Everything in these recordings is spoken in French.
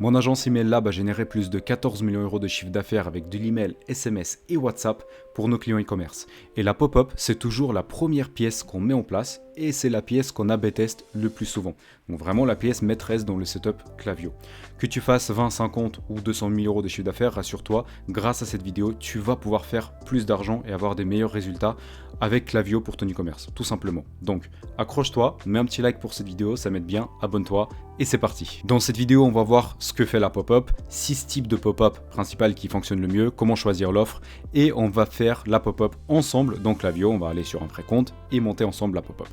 Mon agence Email Lab a généré plus de 14 millions d'euros de chiffre d'affaires avec de l'email, SMS et WhatsApp pour nos clients e-commerce. Et la pop-up, c'est toujours la première pièce qu'on met en place et c'est la pièce qu'on A/B teste le plus souvent. Donc vraiment la pièce maîtresse dans le setup Klaviyo. Que tu fasses 20, 50 ou 200 000 euros de chiffre d'affaires, rassure-toi, grâce à cette vidéo, tu vas pouvoir faire plus d'argent et avoir des meilleurs résultats avec Klaviyo pour ton e-commerce, tout simplement. Donc accroche-toi, mets un petit like pour cette vidéo, ça m'aide bien, abonne-toi et c'est parti. Dans cette vidéo, on va voir ce que fait la pop-up, 6 types de pop-up principales qui fonctionnent le mieux, comment choisir l'offre et on va faire la pop-up ensemble dans Klaviyo, on va aller sur un vrai compte et monter ensemble la pop-up.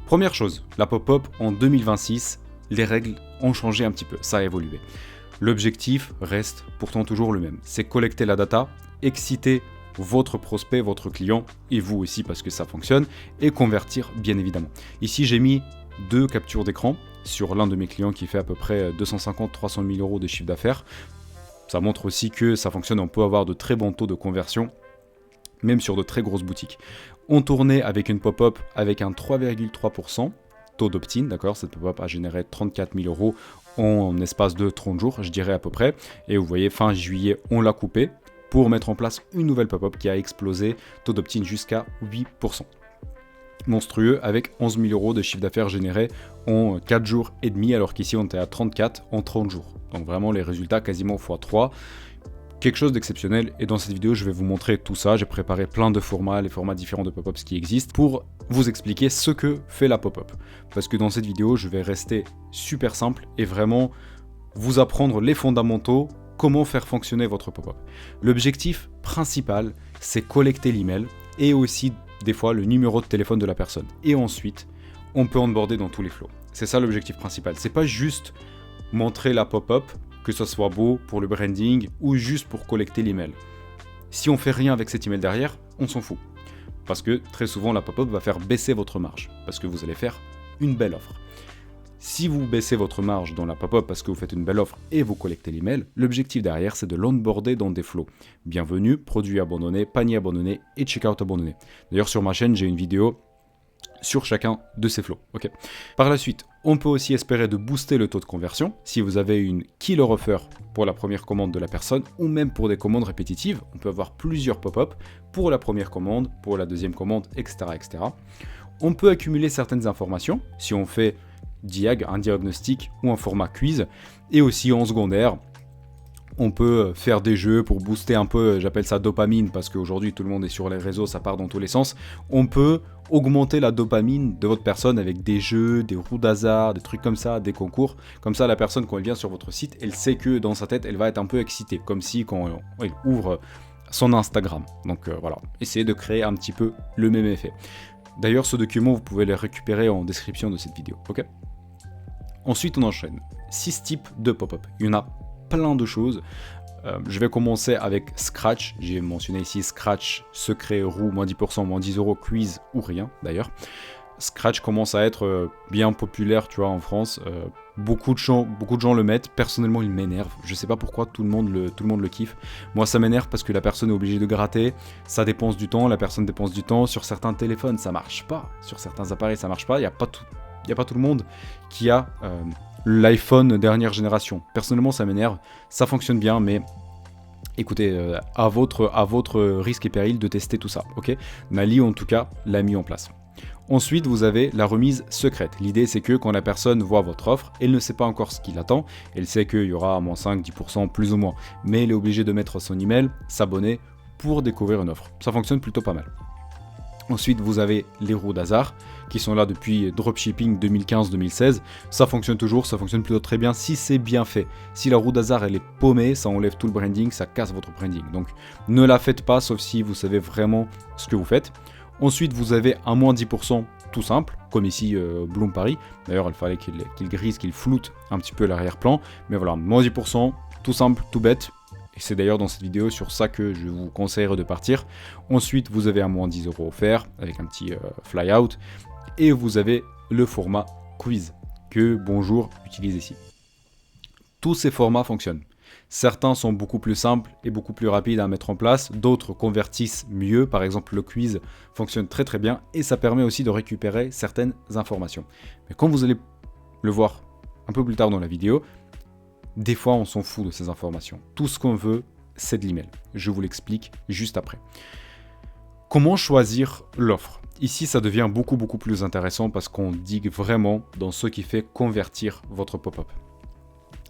Première chose, la pop-up en 2026, les règles ont changé un petit peu, ça a évolué. L'objectif reste pourtant toujours le même, c'est collecter la data, exciter votre prospect, votre client et vous aussi parce que ça fonctionne et convertir bien évidemment. Ici j'ai mis 2 captures d'écran sur l'un de mes clients qui fait à peu près 250-300 000 euros de chiffre d'affaires. Ça montre aussi que ça fonctionne, on peut avoir de très bons taux de conversion, même sur de très grosses boutiques. On tournait avec une pop-up avec un 3,3% taux d'opt-in, d'accord. Cette pop-up a généré 34 000 euros en espace de 30 jours, je dirais à peu près. Et vous voyez, fin juillet, on l'a coupé pour mettre en place une nouvelle pop-up qui a explosé, taux d'opt-in jusqu'à 8%. Monstrueux avec 11 000 euros de chiffre d'affaires généré en 4 jours et demi, alors qu'ici on était à 34 en 30 jours. Donc vraiment les résultats quasiment x3. Quelque chose d'exceptionnel et dans cette vidéo je vais vous montrer tout ça, j'ai préparé plein de formats, les formats différents de pop-ups qui existent pour vous expliquer ce que fait la pop-up. Parce que dans cette vidéo je vais rester super simple et vraiment vous apprendre les fondamentaux, comment faire fonctionner votre pop-up. L'objectif principal c'est collecter l'email et aussi des fois le numéro de téléphone de la personne. Et ensuite on peut onboarder dans tous les flows. C'est ça l'objectif principal, c'est pas juste montrer la pop-up, que ce soit beau pour le branding ou juste pour collecter l'email. Si on fait rien avec cet email derrière, on s'en fout. Parce que très souvent la pop-up va faire baisser votre marge, parce que vous allez faire une belle offre. Si vous baissez votre marge dans la pop-up parce que vous faites une belle offre et vous collectez l'email, l'objectif derrière c'est de l'onboarder dans des flows. Bienvenue, produit abandonné, panier abandonné et checkout abandonné. D'ailleurs sur ma chaîne j'ai une vidéo sur chacun de ces flows. Okay. Par la suite, on peut aussi espérer de booster le taux de conversion si vous avez une killer offer pour la première commande de la personne ou même pour des commandes répétitives. On peut avoir plusieurs pop-up pour la première commande, pour la deuxième commande, etc., etc. On peut accumuler certaines informations si on fait un diagnostic ou un format quiz et aussi en secondaire. On peut faire des jeux pour booster un peu, j'appelle ça dopamine parce qu'aujourd'hui tout le monde est sur les réseaux, ça part dans tous les sens. On peut augmenter la dopamine de votre personne avec des jeux, des roues d'hasard, des trucs comme ça, des concours. Comme ça la personne quand elle vient sur votre site, elle sait que dans sa tête elle va être un peu excitée, comme si quand elle ouvre son Instagram. Donc voilà, essayez de créer un petit peu le même effet. D'ailleurs ce document vous pouvez le récupérer en description de cette vidéo, ok ? Ensuite on enchaîne, 6 types de pop-up, il y en a plein de choses. Je vais commencer avec Scratch. J'ai mentionné ici Scratch, secret, roue, moins 10%, moins 10 euros, quiz ou rien d'ailleurs. Scratch commence à être bien populaire, tu vois, en France. Beaucoup de gens le mettent. Personnellement, il m'énerve. Je sais pas pourquoi tout le monde le kiffe. Moi, ça m'énerve parce que la personne est obligée de gratter. Ça dépense du temps. La personne dépense du temps. Sur certains téléphones, ça marche pas. Sur certains appareils, ça marche pas. Il y a pas tout le monde qui a l'iPhone dernière génération. Personnellement, ça m'énerve. Ça fonctionne bien, mais écoutez, à votre risque et péril de tester tout ça. Ok ? Nali, en tout cas, l'a mis en place. Ensuite, vous avez la remise secrète. L'idée, c'est que quand la personne voit votre offre, elle ne sait pas encore ce qu'il attend. Elle sait qu'il y aura moins 5, 10%, plus ou moins. Mais elle est obligée de mettre son email, s'abonner pour découvrir une offre. Ça fonctionne plutôt pas mal. Ensuite, vous avez les roues d'hasard qui sont là depuis dropshipping 2015-2016. Ça fonctionne toujours, ça fonctionne plutôt très bien si c'est bien fait. Si la roue d'hasard elle est paumée, ça enlève tout le branding, ça casse votre branding. Donc ne la faites pas sauf si vous savez vraiment ce que vous faites. Ensuite, vous avez un moins 10% tout simple, comme ici Bloom Paris. D'ailleurs, il fallait qu'il grise, qu'il floute un petit peu l'arrière-plan. Mais voilà, moins 10%, tout simple, tout bête. Et c'est d'ailleurs dans cette vidéo sur ça que je vous conseillerais de partir. Ensuite, vous avez un moins 10 euros offert avec un petit fly-out. Et vous avez le format quiz que Bonjour utilise ici. Tous ces formats fonctionnent. Certains sont beaucoup plus simples et beaucoup plus rapides à mettre en place. D'autres convertissent mieux. Par exemple, le quiz fonctionne très très bien et ça permet aussi de récupérer certaines informations. Mais comme vous allez le voir un peu plus tard dans la vidéo, Des fois, on s'en fout de ces informations. Tout ce qu'on veut, c'est de l'email. Je vous l'explique juste après. Comment choisir l'offre? Ici, ça devient beaucoup plus intéressant parce qu'on digue vraiment dans ce qui fait convertir votre pop-up.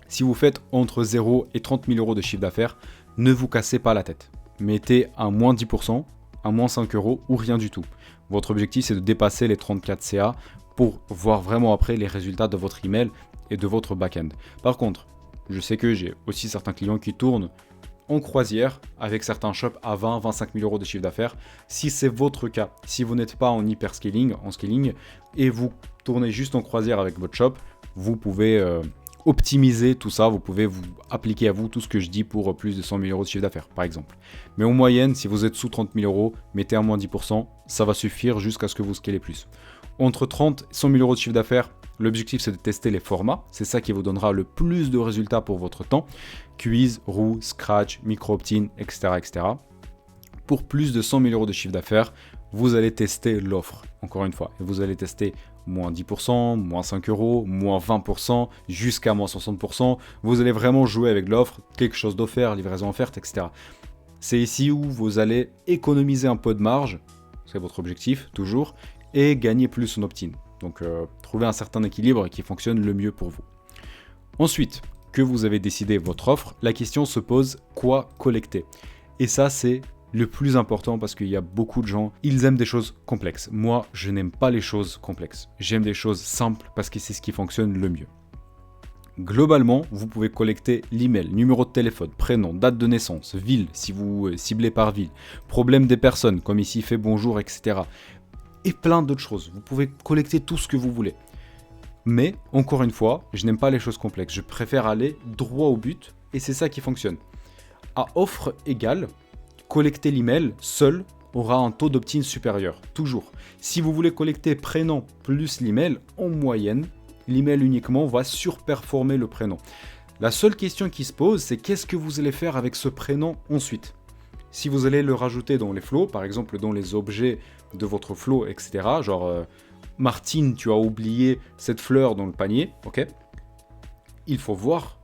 Si vous faites entre 0 et 30 000 euros de chiffre d'affaires, ne vous cassez pas la tête. Mettez un moins 10%, un moins 5 euros ou rien du tout. Votre objectif, c'est de dépasser les 34 CA pour voir vraiment après les résultats de votre email et de votre back-end. Par contre, je sais que j'ai aussi certains clients qui tournent en croisière avec certains shops à 20-25 000 euros de chiffre d'affaires. Si c'est votre cas, si vous n'êtes pas en hyper scaling, et vous tournez juste en croisière avec votre shop, vous pouvez optimiser tout ça, vous pouvez vous appliquer à vous tout ce que je dis pour plus de 100 000 euros de chiffre d'affaires par exemple. Mais en moyenne, si vous êtes sous 30 000 euros, mettez un moins 10%, ça va suffire jusqu'à ce que vous scalez plus. Entre 30 et 100 000 euros de chiffre d'affaires, l'objectif c'est de tester les formats, c'est ça qui vous donnera le plus de résultats pour votre temps. Quiz, roue, scratch, micro opt-in, etc., etc. Pour plus de 100 000 euros de chiffre d'affaires, vous allez tester l'offre, encore une fois, et vous allez tester moins 10%, moins 5 euros, moins 20%, jusqu'à moins 60%. Vous allez vraiment jouer avec l'offre, quelque chose d'offert, livraison offerte, etc. C'est ici où vous allez économiser un peu de marge, c'est votre objectif toujours, et gagner plus en opt-in. Donc trouver un certain équilibre qui fonctionne le mieux pour vous. Ensuite, que vous avez décidé votre offre, la question se pose quoi collecter. Et ça c'est le plus important parce qu'il y a beaucoup de gens, ils aiment des choses complexes. Moi, je n'aime pas les choses complexes. J'aime des choses simples parce que c'est ce qui fonctionne le mieux. Globalement, vous pouvez collecter l'email, numéro de téléphone, prénom, date de naissance, ville, si vous ciblez par ville, problème des personnes, comme ici fait bonjour, etc. Et plein d'autres choses. Vous pouvez collecter tout ce que vous voulez. Mais, encore une fois, je n'aime pas les choses complexes. Je préfère aller droit au but et c'est ça qui fonctionne. À offre égale, collecter l'email seul aura un taux d'opt-in supérieur, toujours. Si vous voulez collecter prénom plus l'email, en moyenne, l'email uniquement va surperformer le prénom. La seule question qui se pose, c'est qu'est-ce que vous allez faire avec ce prénom ensuite? Si vous allez le rajouter dans les flows, par exemple dans les objets de votre flow, etc., genre Martine, tu as oublié cette fleur dans le panier, ok? Il faut voir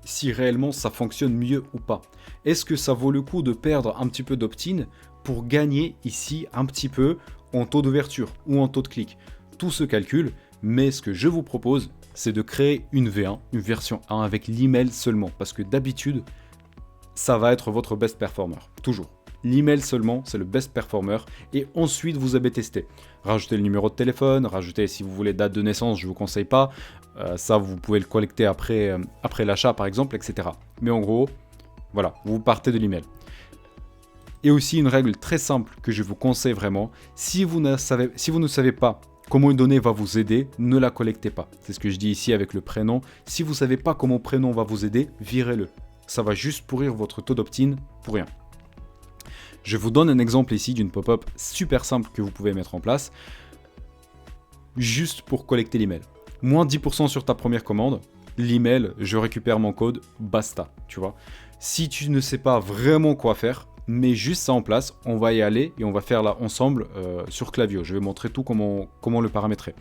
si réellement ça fonctionne mieux ou pas. Est-ce que ça vaut le coup de perdre un petit peu d'opt-in pour gagner ici un petit peu en taux d'ouverture ou en taux de clic? Tout se calcule, mais ce que je vous propose, c'est de créer une V1, une version 1 avec l'email seulement, parce que d'habitude, ça va être votre best performer, toujours. L'email seulement, c'est le best performer, et ensuite vous avez testé. Rajoutez le numéro de téléphone, rajoutez si vous voulez date de naissance, je ne vous conseille pas, ça vous pouvez le collecter après l'achat par exemple, etc. Mais en gros, voilà, vous partez de l'email. Et aussi une règle très simple que je vous conseille vraiment, si vous ne savez pas comment une donnée va vous aider, ne la collectez pas. C'est ce que je dis ici avec le prénom. Si vous ne savez pas comment prénom va vous aider, virez-le. Ça va juste pourrir votre taux d'opt-in pour rien. Je vous donne un exemple ici d'une pop-up super simple que vous pouvez mettre en place, juste pour collecter l'email. Moins 10% sur ta première commande, l'email, je récupère mon code, basta, tu vois. Si tu ne sais pas vraiment quoi faire, mets juste ça en place, on va y aller et on va faire là ensemble sur Klaviyo. Je vais montrer tout comment le paramétrer.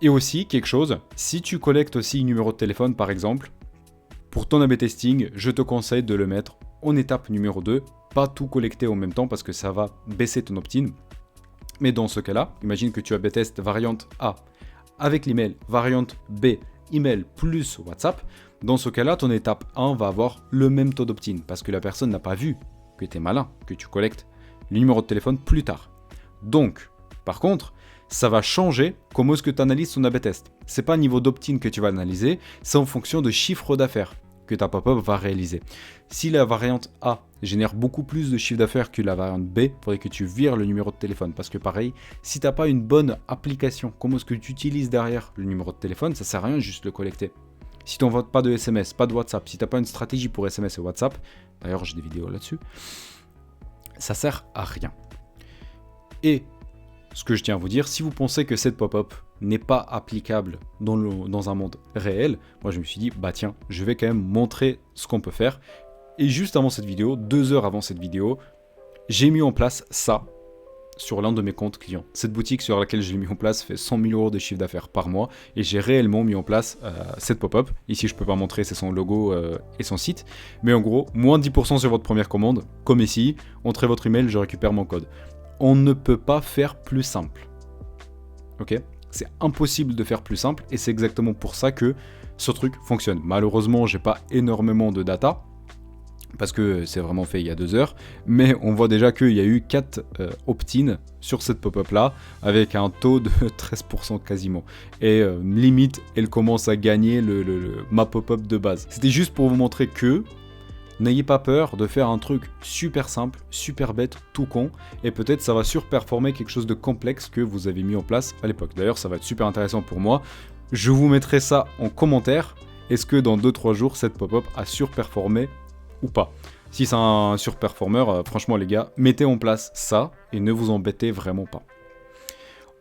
Et aussi, quelque chose, si tu collectes aussi un numéro de téléphone par exemple, pour ton A/B testing, je te conseille de le mettre en étape numéro 2, pas tout collecter en même temps parce que ça va baisser ton opt-in. Mais dans ce cas-là, imagine que tu A/B test variante A avec l'email, variante B, email plus WhatsApp. Dans ce cas-là, ton étape 1 va avoir le même taux d'opt-in parce que la personne n'a pas vu que tu es malin, que tu collectes le numéro de téléphone plus tard. Donc, par contre, ça va changer comment est-ce que tu analyses ton A/B test. C'est pas niveau d'opt-in que tu vas analyser, c'est en fonction de chiffre d'affaires que ta pop-up va réaliser. Si la variante A génère beaucoup plus de chiffre d'affaires que la variante B, il faudrait que tu vires le numéro de téléphone. Parce que pareil, si tu n'as pas une bonne application, comment est-ce que tu utilises derrière le numéro de téléphone, ça sert à rien juste le collecter. Si tu n'envoies pas de SMS, pas de WhatsApp, si tu n'as pas une stratégie pour SMS et WhatsApp, d'ailleurs j'ai des vidéos là-dessus, ça sert à rien. Et ce que je tiens à vous dire, si vous pensez que cette pop-up n'est pas applicable dans un monde réel, moi je me suis dit, bah tiens, je vais quand même montrer ce qu'on peut faire. Et juste avant cette vidéo, 2 heures avant cette vidéo, j'ai mis en place ça sur l'un de mes comptes clients. Cette boutique sur laquelle j'ai mis en place fait 100 000 euros de chiffre d'affaires par mois et j'ai réellement mis en place cette pop-up. Ici, je peux pas montrer, c'est son logo et son site. Mais en gros, moins 10% sur votre première commande, comme ici, entrez votre email, je récupère mon code. On ne peut pas faire plus simple. Ok ? C'est impossible de faire plus simple et c'est exactement pour ça que ce truc fonctionne. Malheureusement, j'ai pas énormément de data parce que c'est vraiment fait il y a 2 heures, mais on voit déjà qu'il y a eu 4 opt-in sur cette pop-up là avec un taux de 13% quasiment. Et limite, elle commence à gagner ma pop-up de base. C'était juste pour vous montrer que n'ayez pas peur de faire un truc super simple, super bête, tout con, et peut-être ça va surperformer quelque chose de complexe que vous avez mis en place à l'époque. D'ailleurs, ça va être super intéressant pour moi. Je vous mettrai ça en commentaire. Est-ce que dans 2-3 jours, cette pop-up a surperformé ou pas? Si c'est un surperformeur, franchement les gars, mettez en place ça et ne vous embêtez vraiment pas.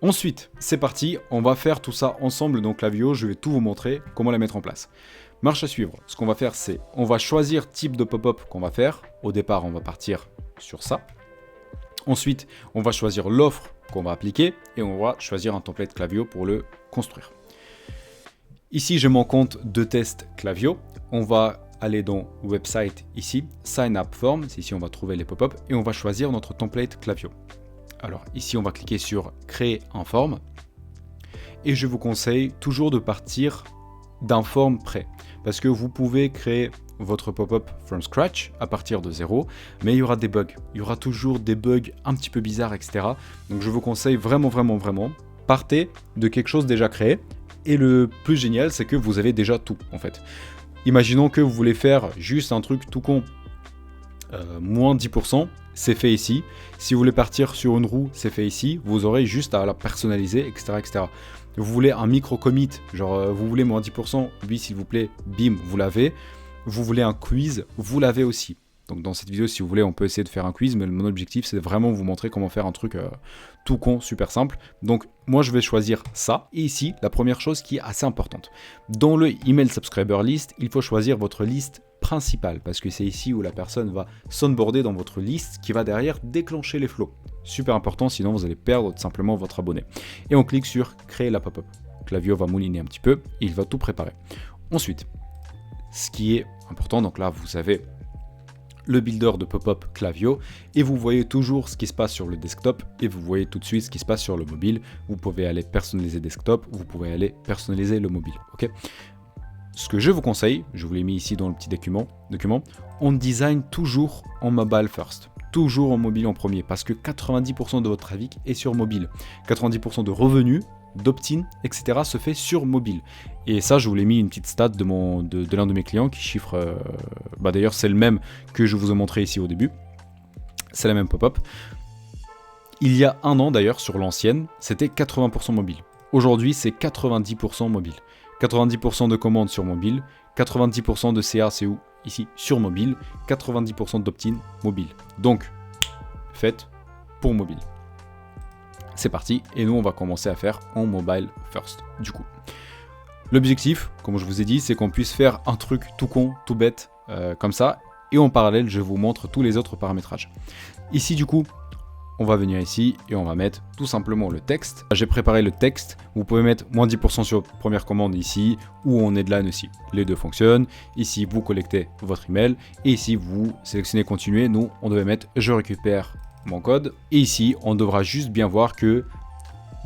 Ensuite, c'est parti, on va faire tout ça ensemble, donc la vidéo, je vais tout vous montrer, comment la mettre en place. Marche à suivre, ce qu'on va faire c'est, on va choisir type de pop-up qu'on va faire. Au départ, on va partir sur ça. Ensuite, on va choisir l'offre qu'on va appliquer et on va choisir un template Klaviyo pour le construire. Ici, j'ai mon compte de test Klaviyo. On va aller dans website ici, sign up form, c'est ici on va trouver les pop-up et on va choisir notre template Klaviyo. Alors ici, on va cliquer sur créer un form et je vous conseille toujours de partir d'un form prêt parce que vous pouvez créer votre pop-up from scratch à partir de zéro, mais il y aura des bugs, il y aura toujours des bugs un petit peu bizarres, etc. Donc je vous conseille vraiment, partez de quelque chose déjà créé et le plus génial, c'est que vous avez déjà tout en fait. Imaginons que vous voulez faire juste un truc tout con, moins 10%, c'est fait ici. Si vous voulez partir sur une roue, c'est fait ici. Vous aurez juste à la personnaliser, etc. Vous voulez un micro-commit, genre vous voulez moins 10%, oui s'il vous plaît, bim, vous l'avez. Vous voulez un quiz, vous l'avez aussi. Donc dans cette vidéo, si vous voulez, on peut essayer de faire un quiz, mais mon objectif, c'est vraiment vous montrer comment faire un truc tout con, super simple. Donc moi, je vais choisir ça. Et ici, la première chose qui est assez importante. Dans le email subscriber list, il faut choisir votre liste principale, parce que c'est ici où la personne va s'onboarder dans votre liste qui va derrière déclencher les flows. Super important, sinon vous allez perdre tout simplement votre abonné. Et on clique sur créer la pop-up. Klaviyo va mouliner un petit peu, et il va tout préparer. Ensuite, ce qui est important, donc là, vous avez le builder de pop-up Klaviyo et vous voyez toujours ce qui se passe sur le desktop et vous voyez tout de suite ce qui se passe sur le mobile. Vous pouvez aller personnaliser desktop, vous pouvez aller personnaliser le mobile. Ok. Ce que je vous conseille, je vous l'ai mis ici dans le petit document, on design toujours en mobile first. Toujours en mobile en premier parce que 90% de votre trafic est sur mobile. 90% de revenus, d'opt-in, etc. se fait sur mobile. Et ça, je vous l'ai mis une petite stat de l'un de mes clients qui chiffre... d'ailleurs, c'est le même que je vous ai montré ici au début. C'est la même pop-up. Il y a un an, d'ailleurs, sur l'ancienne, c'était 80% mobile. Aujourd'hui, c'est 90% mobile. 90% de commandes sur mobile, 90% de CA, CU ici sur mobile, 90% d'opt-in mobile. Donc, faites pour mobile. C'est parti, et nous on va commencer à faire en mobile first. Du coup, l'objectif, comme je vous ai dit, c'est qu'on puisse faire un truc tout con, tout bête, comme ça, et en parallèle, je vous montre tous les autres paramétrages. Ici, du coup, on va venir ici et on va mettre tout simplement le texte. J'ai préparé le texte, vous pouvez mettre moins 10% sur première commande ici, ou en headline aussi. Les deux fonctionnent. Ici, vous collectez votre email, et ici, vous sélectionnez continuer. Nous, on devait mettre je récupère mon code. Et ici, on devra juste bien voir que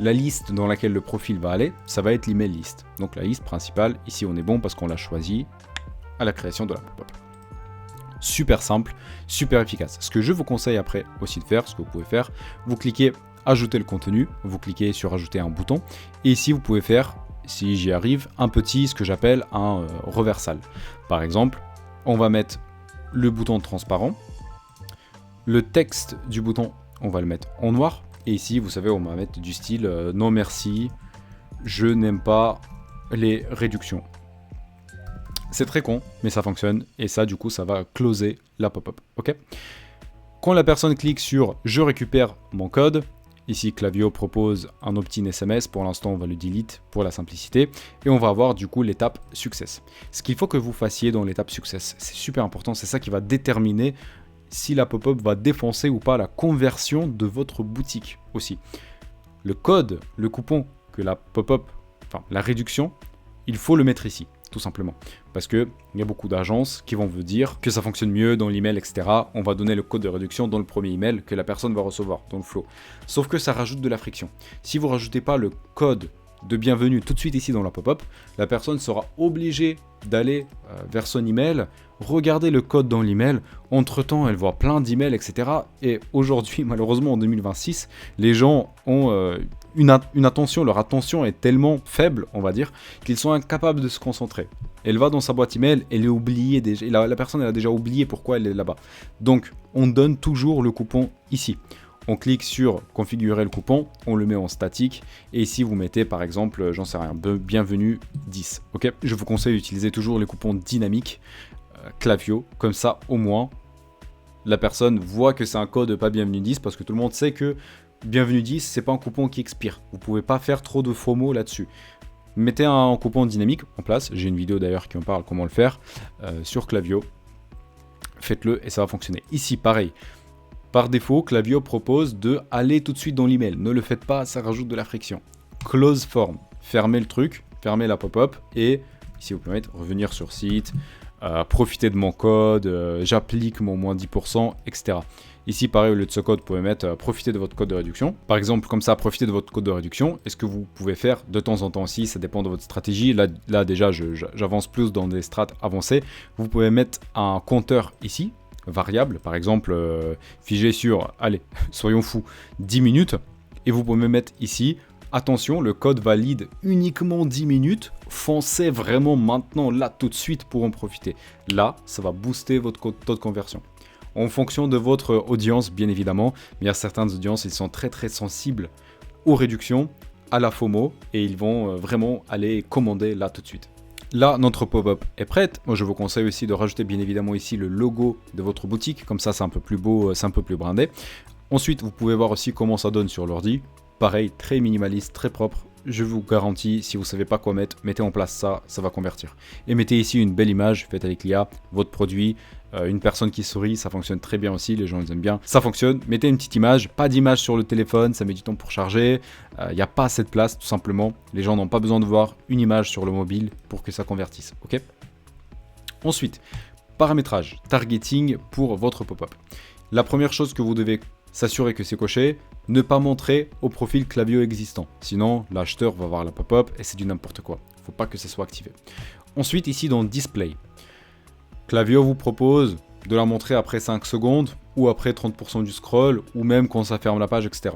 la liste dans laquelle le profil va aller, ça va être l'email list. Donc la liste principale, ici on est bon parce qu'on l'a choisi à la création de la pop-up. Super simple, super efficace. Ce que je vous conseille après aussi de faire, ce que vous pouvez faire, vous cliquez ajouter le contenu, vous cliquez sur ajouter un bouton, et ici vous pouvez faire, si j'y arrive, un petit, ce que j'appelle un reversal. Par exemple, on va mettre le bouton transparent. Le texte du bouton, on va le mettre en noir. Et ici, vous savez, on va mettre du style non merci, je n'aime pas les réductions. C'est très con, mais ça fonctionne. Et ça, du coup, ça va closer la pop-up. Ok. Quand la personne clique sur je récupère mon code, ici Klaviyo propose un opt-in SMS. Pour l'instant, on va le delete pour la simplicité. Et on va avoir du coup l'étape success. Ce qu'il faut que vous fassiez dans l'étape success, c'est super important. C'est ça qui va déterminer si la pop-up va défoncer ou pas la conversion de votre boutique aussi. Le code, le coupon que la pop-up, enfin la réduction, il faut le mettre ici, tout simplement. Parce qu'il y a beaucoup d'agences qui vont vous dire que ça fonctionne mieux dans l'email, etc. On va donner le code de réduction dans le premier email que la personne va recevoir, dans le flow. Sauf que ça rajoute de la friction. Si vous ne rajoutez pas le code de bienvenue tout de suite ici dans la pop-up, la personne sera obligée d'aller vers son email, regarder le code dans l'email, entre-temps elle voit plein d'emails, etc. Et aujourd'hui, malheureusement en 2026, les gens ont une attention, leur attention est tellement faible, on va dire, qu'ils sont incapables de se concentrer. Elle va dans sa boîte email, elle est oubliée déjà, la personne elle a déjà oublié pourquoi elle est là-bas. Donc on donne toujours le coupon ici. On clique sur configurer le coupon, on le met en statique et ici vous mettez par exemple, j'en sais rien, bienvenue 10. Ok, je vous conseille d'utiliser toujours les coupons dynamiques Klaviyo, comme ça au moins la personne voit que c'est un code pas bienvenue 10 parce que tout le monde sait que bienvenue 10 c'est pas un coupon qui expire. Vous pouvez pas faire trop de faux mots là-dessus. Mettez un coupon dynamique en place, j'ai une vidéo d'ailleurs qui en parle comment le faire sur Klaviyo. Faites-le et ça va fonctionner. Ici pareil. Par défaut, Klaviyo propose de aller tout de suite dans l'email. Ne le faites pas, ça rajoute de la friction. Close form, fermez le truc, fermez la pop-up et ici vous pouvez mettre revenir sur site, profiter de mon code, j'applique mon moins 10%, etc. Ici, pareil, au lieu de ce code, vous pouvez mettre profiter de votre code de réduction. Par exemple, comme ça, profitez de votre code de réduction. Et ce que vous pouvez faire de temps en temps aussi, ça dépend de votre stratégie. Là déjà, j'avance plus dans des strates avancées. Vous pouvez mettre un compteur ici, variable, par exemple, figé sur, allez, soyons fous, 10 minutes. Et vous pouvez mettre ici, attention, le code valide uniquement 10 minutes. Foncez vraiment maintenant, là, tout de suite pour en profiter. Là, ça va booster votre taux de conversion. En fonction de votre audience, bien évidemment, mais il y a certaines audiences, ils sont très très sensibles aux réductions, à la FOMO, et ils vont vraiment aller commander là tout de suite. Là, notre pop-up est prête. Moi, je vous conseille aussi de rajouter bien évidemment ici le logo de votre boutique, comme ça c'est un peu plus beau, c'est un peu plus brandé. Ensuite, vous pouvez voir aussi comment ça donne sur l'ordi. Pareil, très minimaliste, très propre. Je vous garantis, si vous ne savez pas quoi mettre, mettez en place ça, ça va convertir. Et mettez ici une belle image faite avec l'IA, votre produit, une personne qui sourit, ça fonctionne très bien aussi, les gens ils aiment bien. Ça fonctionne, mettez une petite image, pas d'image sur le téléphone, ça met du temps pour charger, il n'y a pas assez de place tout simplement. Les gens n'ont pas besoin de voir une image sur le mobile pour que ça convertisse, ok ? Ensuite, paramétrage, targeting pour votre pop-up. La première chose que vous devez s'assurer que c'est coché, ne pas montrer au profil Klaviyo existant. Sinon, l'acheteur va voir la pop-up et c'est du n'importe quoi. Il ne faut pas que ça soit activé. Ensuite, ici dans Display, Klaviyo vous propose de la montrer après 5 secondes ou après 30% du scroll ou même quand ça ferme la page, etc.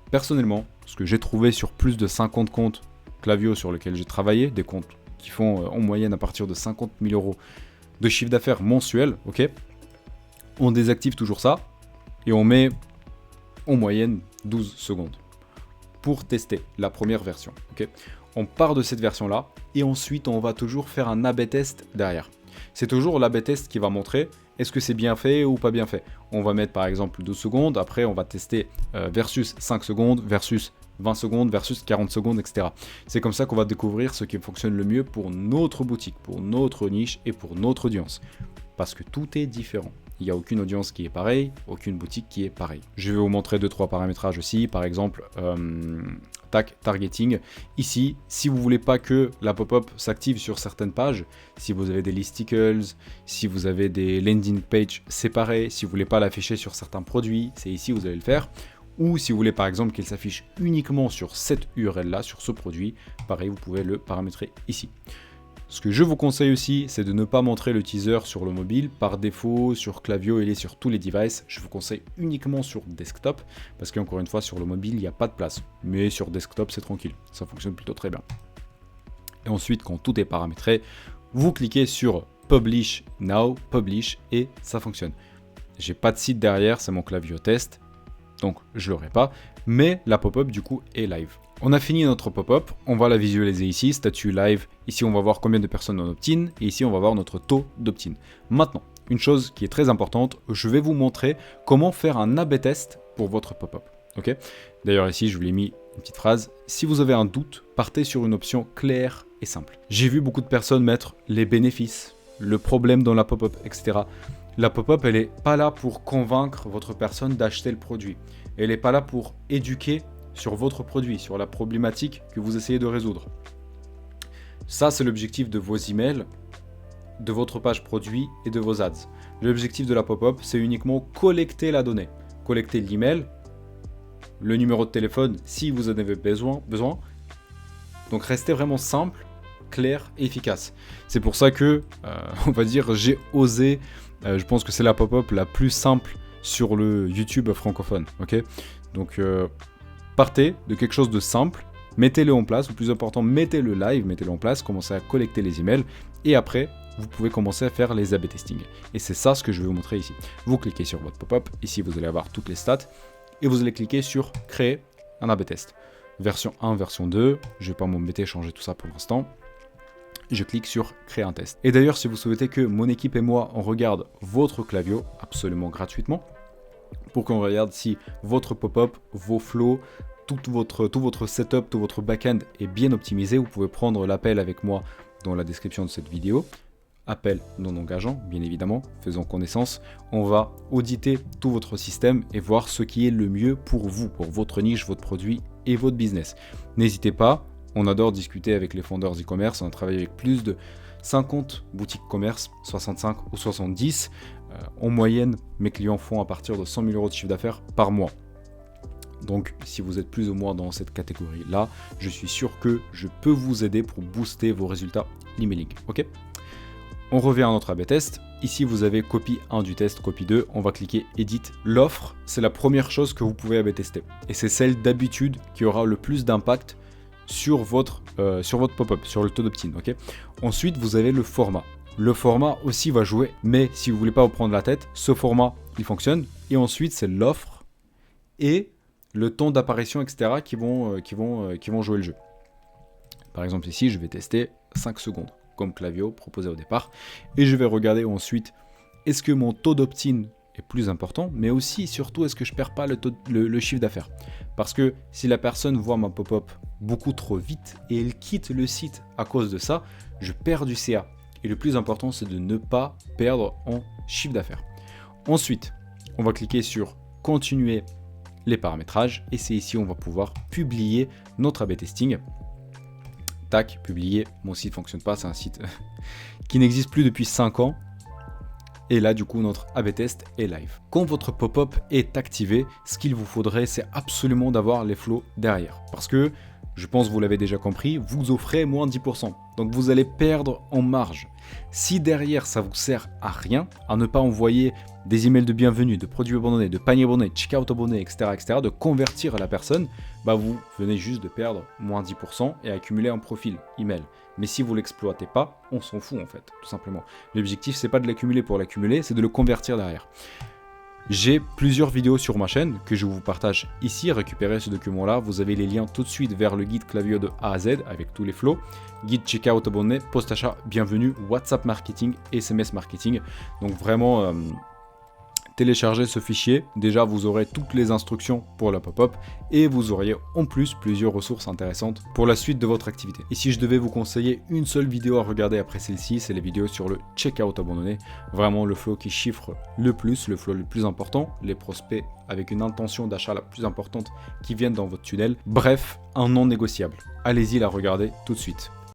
Personnellement, ce que j'ai trouvé sur plus de 50 comptes Klaviyo sur lesquels j'ai travaillé, des comptes qui font en moyenne à partir de 50 000 euros de chiffre d'affaires mensuel, ok, on désactive toujours ça et on met en moyenne 12 secondes pour tester la première version. Okay, on part de cette version-là et ensuite on va toujours faire un A/B test derrière. C'est toujours l'A/B test qui va montrer est-ce que c'est bien fait ou pas bien fait. On va mettre par exemple 12 secondes, après on va tester versus 5 secondes, versus 20 secondes, versus 40 secondes, etc. C'est comme ça qu'on va découvrir ce qui fonctionne le mieux pour notre boutique, pour notre niche et pour notre audience. Parce que tout est différent. Il n'y a aucune audience qui est pareille, aucune boutique qui est pareille. Je vais vous montrer 2-3 paramétrages aussi. Par exemple, targeting. Ici, si vous ne voulez pas que la pop-up s'active sur certaines pages, si vous avez des listicles, si vous avez des landing pages séparés, si vous ne voulez pas l'afficher sur certains produits, c'est ici où vous allez le faire. Ou si vous voulez par exemple qu'il s'affiche uniquement sur cette URL-là, sur ce produit, pareil, vous pouvez le paramétrer ici. Ce que je vous conseille aussi, c'est de ne pas montrer le teaser sur le mobile. Par défaut, sur Klaviyo, il est sur tous les devices. Je vous conseille uniquement sur desktop, parce qu'encore une fois, sur le mobile, il n'y a pas de place. Mais sur desktop, c'est tranquille. Ça fonctionne plutôt très bien. Et ensuite, quand tout est paramétré, vous cliquez sur Publish Now, Publish, et ça fonctionne. J'ai pas de site derrière, c'est mon Klaviyo test, donc je l'aurai pas. Mais la pop-up, du coup, est live. On a fini notre pop-up, on va la visualiser ici, statut live. Ici, on va voir combien de personnes en opt-in et ici, on va voir notre taux d'opt-in. Maintenant, une chose qui est très importante, je vais vous montrer comment faire un A/B test pour votre pop-up. Okay, d'ailleurs, ici, je vous l'ai mis une petite phrase. Si vous avez un doute, partez sur une option claire et simple. J'ai vu beaucoup de personnes mettre les bénéfices, le problème dans la pop-up, etc. La pop-up, elle n'est pas là pour convaincre votre personne d'acheter le produit. Elle n'est pas là pour éduquer sur votre produit, sur la problématique que vous essayez de résoudre. Ça, c'est l'objectif de vos emails, de votre page produit et de vos ads. L'objectif de la pop-up, c'est uniquement collecter la donnée. Collecter l'email, le numéro de téléphone si vous en avez besoin. Donc restez vraiment simple, clair et efficace. C'est pour ça que, on va dire, j'ai osé, je pense que c'est la pop-up la plus simple sur le YouTube francophone. Okay, donc partez de quelque chose de simple, mettez-le en place, ou plus important, mettez-le live, mettez-le en place, commencez à collecter les emails, et après, vous pouvez commencer à faire les A/B testing. Et c'est ça ce que je vais vous montrer ici. Vous cliquez sur votre pop-up, ici vous allez avoir toutes les stats, et vous allez cliquer sur créer un A/B test. Version 1, version 2, je ne vais pas m'embêter à changer tout ça pour l'instant. Je clique sur créer un test. Et d'ailleurs, si vous souhaitez que mon équipe et moi, on regarde votre Klaviyo absolument gratuitement, pour qu'on regarde si votre pop-up, vos flows, tout votre setup, tout votre back-end est bien optimisé, vous pouvez prendre l'appel avec moi dans la description de cette vidéo. Appel non engageant, bien évidemment, faisons connaissance. On va auditer tout votre système et voir ce qui est le mieux pour vous, pour votre niche, votre produit et votre business. N'hésitez pas, on adore discuter avec les fondeurs e-commerce, on a travaillé avec plus de 50 boutiques commerce, 65 ou 70. En moyenne, mes clients font à partir de 100 000 euros de chiffre d'affaires par mois. Donc, si vous êtes plus ou moins dans cette catégorie-là, je suis sûr que je peux vous aider pour booster vos résultats emailing. Ok ? On revient à notre A/B test. Ici, vous avez copie 1 du test, copie 2. On va cliquer Edit. L'offre, c'est la première chose que vous pouvez A/B tester. Et c'est celle d'habitude qui aura le plus d'impact sur votre pop-up, sur le taux d'opt-in. Okay. Ensuite, vous avez le format. Le format aussi va jouer, mais si vous ne voulez pas vous prendre la tête, ce format, il fonctionne. Et ensuite, c'est l'offre et le temps d'apparition, etc. qui vont jouer le jeu. Par exemple, ici, je vais tester 5 secondes. Comme Klaviyo proposé au départ, et je vais regarder ensuite est-ce que mon taux d'opt-in est plus important, mais aussi surtout est-ce que je perds pas le chiffre d'affaires, parce que si la personne voit ma pop-up beaucoup trop vite et elle quitte le site à cause de ça, je perds du CA, et le plus important c'est de ne pas perdre en chiffre d'affaires. Ensuite, on va cliquer sur continuer les paramétrages, et c'est ici on va pouvoir publier notre A/B testing. Tac, publier, mon site ne fonctionne pas, c'est un site qui n'existe plus depuis 5 ans. Et là, du coup, notre A/B test est live. Quand votre pop-up est activé, ce qu'il vous faudrait, c'est absolument d'avoir les flows derrière. Parce que, je pense que vous l'avez déjà compris, vous offrez moins de 10%. Donc vous allez perdre en marge. Si derrière, ça vous sert à rien, à ne pas envoyer des emails de bienvenue, de produits abandonnés, de paniers abandonnés, checkout abonné, etc., de convertir la personne, bah vous venez juste de perdre moins 10% et accumuler un profil email. Mais si vous ne l'exploitez pas, on s'en fout en fait, tout simplement. L'objectif, c'est pas de l'accumuler pour l'accumuler, c'est de le convertir derrière. J'ai plusieurs vidéos sur ma chaîne que je vous partage ici. Récupérez ce document-là. Vous avez les liens tout de suite vers le guide Klaviyo de A à Z avec tous les flows. Guide checkout abonné, post-achat, bienvenue, WhatsApp marketing, SMS marketing. Donc vraiment, téléchargez ce fichier. Déjà, vous aurez toutes les instructions pour la pop-up et vous auriez en plus plusieurs ressources intéressantes pour la suite de votre activité. Et si je devais vous conseiller une seule vidéo à regarder après celle-ci, c'est les vidéos sur le checkout abandonné. Vraiment le flow qui chiffre le plus, le flow le plus important, les prospects avec une intention d'achat la plus importante qui viennent dans votre tunnel. Bref, un non négociable. Allez-y la regarder tout de suite.